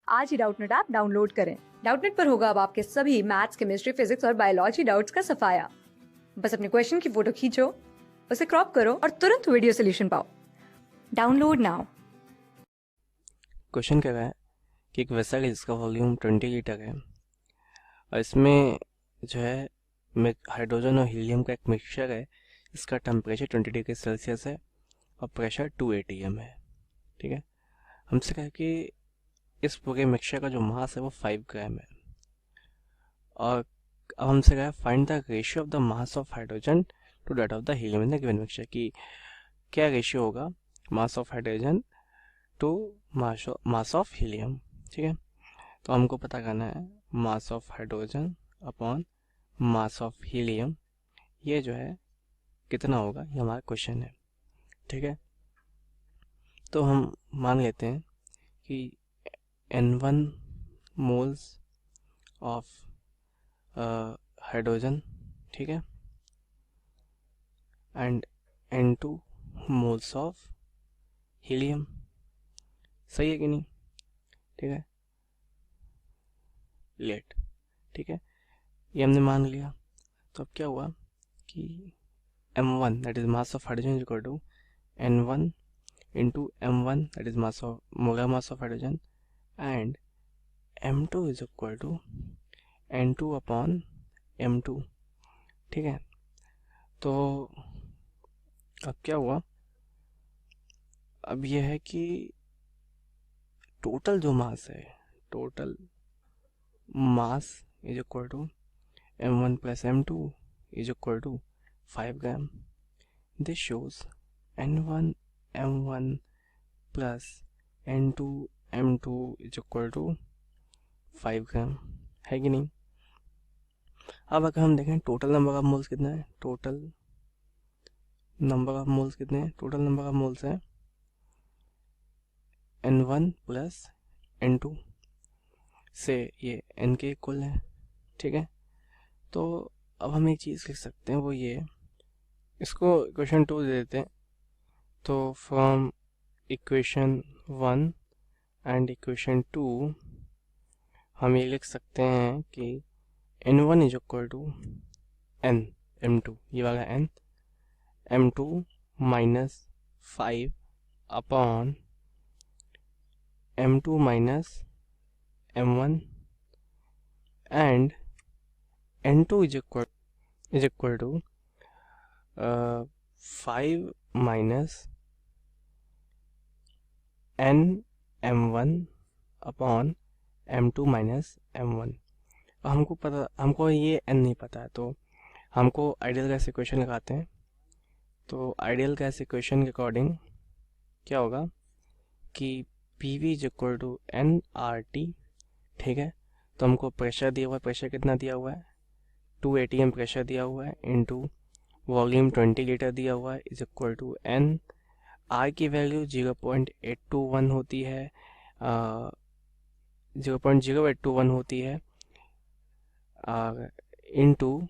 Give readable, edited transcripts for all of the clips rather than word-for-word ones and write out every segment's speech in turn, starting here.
आज ही Doubtnut app download करें। Doubtnut पर होगा अब आपके सभी मैथ्स, केमिस्ट्री, फिजिक्स और बायोलॉजी डाउट्स का सफाया। बस अपने क्वेश्चन की फोटो खींचो, उसे क्रॉप करो और तुरंत वीडियो सोल्यूशन पाओ। Download now. क्वेश्चन कह रहा है कि एक वेसल है जिसका वॉल्यूम 20 लीटर है और इसमें जो है हाइड्रोजन और हीलियम का एक मिक्सचर है। इसका टेम्परेचर 20 डिग्री सेल्सियस है और प्रेशर 2 atm है। ठीक है, हमसे कहा कि इस पूरे मिक्सचर का जो मास है वो 5 ग्राम है और अब हमसे कहा find the ratio of the mass of hydrogen to that of the helium in the given mixture, कि क्या रेशियो होगा mass of hydrogen to mass of helium. ठीक है, तो हमको पता करना है mass of hydrogen upon mass of helium, ये जो है कितना होगा, ये हमारा क्वेश्चन है। ठीक है, तो हम मान लेते हैं कि N1 मोल्स ऑफ हाइड्रोजन, ठीक है, and N2 moles of helium. सही है कि नहीं? ठीक है, लेट। ठीक है, ये हमने मान लिया। तो अब क्या हुआ कि M1 that is mass of hydrogen equal to N1 into M1 that is mass of molar mass of hydrogen and M2 is equal to N2 upon M2। ठीक है, तो अब क्या हुआ, अब यह है कि टोटल जो मास है, total mass is equal to M1 plus M2 is equal to 5 gram। This shows N1 M1 plus N2 M2 is equal to 5 ग्राम, है कि नहीं? अब अगर हम देखें टोटल नंबर ऑफ मोल्स कितना है, टोटल नंबर ऑफ मोल्स कितने हैं, टोटल नंबर ऑफ मोल्स है N1 प्लस N2 से ये N के इक्वल है। ठीक है, तो अब हम एक चीज़ लिख सकते हैं, वो ये, इसको इक्वेशन 2 दे देते हैं। तो फ्रॉम इक्वेशन 1 एंड इक्वेशन 2 हम ये लिख सकते हैं कि N1 is equal to N M2, ये वाला N M2 minus 5 upon M2 minus M1 and N2 is equal to 5 minus N M1 upon M2 minus M1। हमको ये n नहीं पता है, तो हमको आइडियल गैस इक्वेशन लगाते हैं। तो आइडियल गैस इक्वेशन के अकॉर्डिंग क्या होगा कि PV is equal to nRT। ठीक है, तो हमको प्रेशर दिया हुआ है, प्रेशर कितना दिया हुआ है, 2 atm प्रेशर दिया हुआ है, इनटू वॉल्यूम 20 लीटर दिया हुआ है, is equal to n। R की वैल्यू 0.821 होती है, 0.0821 होती है, इनटू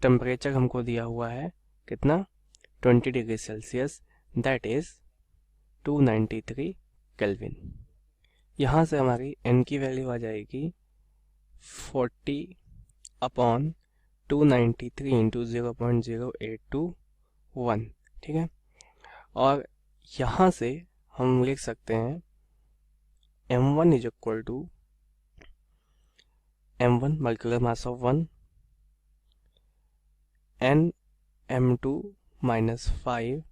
टेम्परेचर हमको दिया हुआ है कितना, 20 degree Celsius, that is 293 kelvin. यहाँ से हमारी n की वैल्यू आ जाएगी 40 अपॉन 293 इंटू 0.0821। ठीक है, और यहाँ से हम लिख सकते हैं M1 is equal to M1 molecular mass of 1 n M2 minus 5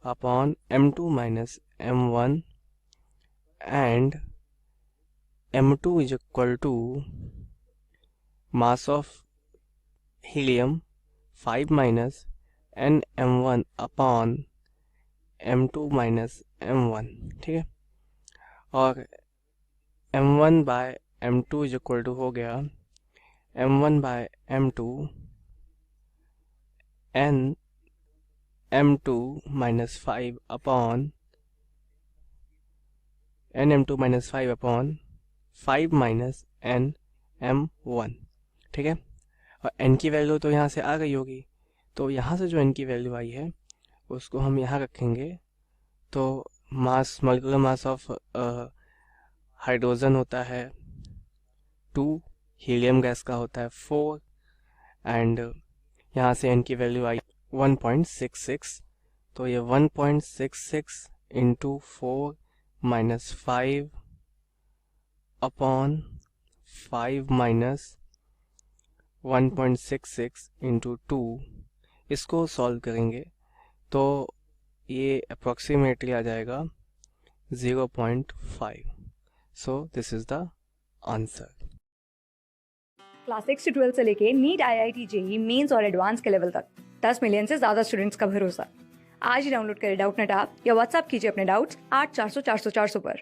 upon M2 minus M1 and M2 is equal to mass of helium 5 minus n M1 upon M2 minus M1। ठीक है, और M1 by M2 is equal to हो गया M1 by M2 n M2 minus 5 upon n M2 minus 5 upon 5 minus n M1। ठीक है, और n की value तो यहाँ से आ गई होगी, तो यहाँ से जो n की वैल्यू आई है उसको हम यहाँ रखेंगे। तो मास, मॉलिक्यूलर मास ऑफ हाइड्रोजन होता है 2, हीलियम गैस का होता है 4 एंड यहाँ से n की वैल्यू आई 1.66। तो ये 1.66 into 4 minus 5 upon 5 minus 1.66 into 2, इसको सॉल्व करेंगे तो ये अप्रॉक्सीमेटली आ जाएगा 0.5। So this is the answer. Class 6 से 12 से लेके नीट, IIT, जेईई मेंस और एडवांस के लेवल तक 10 मिलियन से ज्यादा स्टूडेंट्स का भरोसा। आज ही डाउनलोड करें डाउटनेट ऐप या व्हाट्सएप कीजिए अपने डाउट्स 8400 400 400 पर।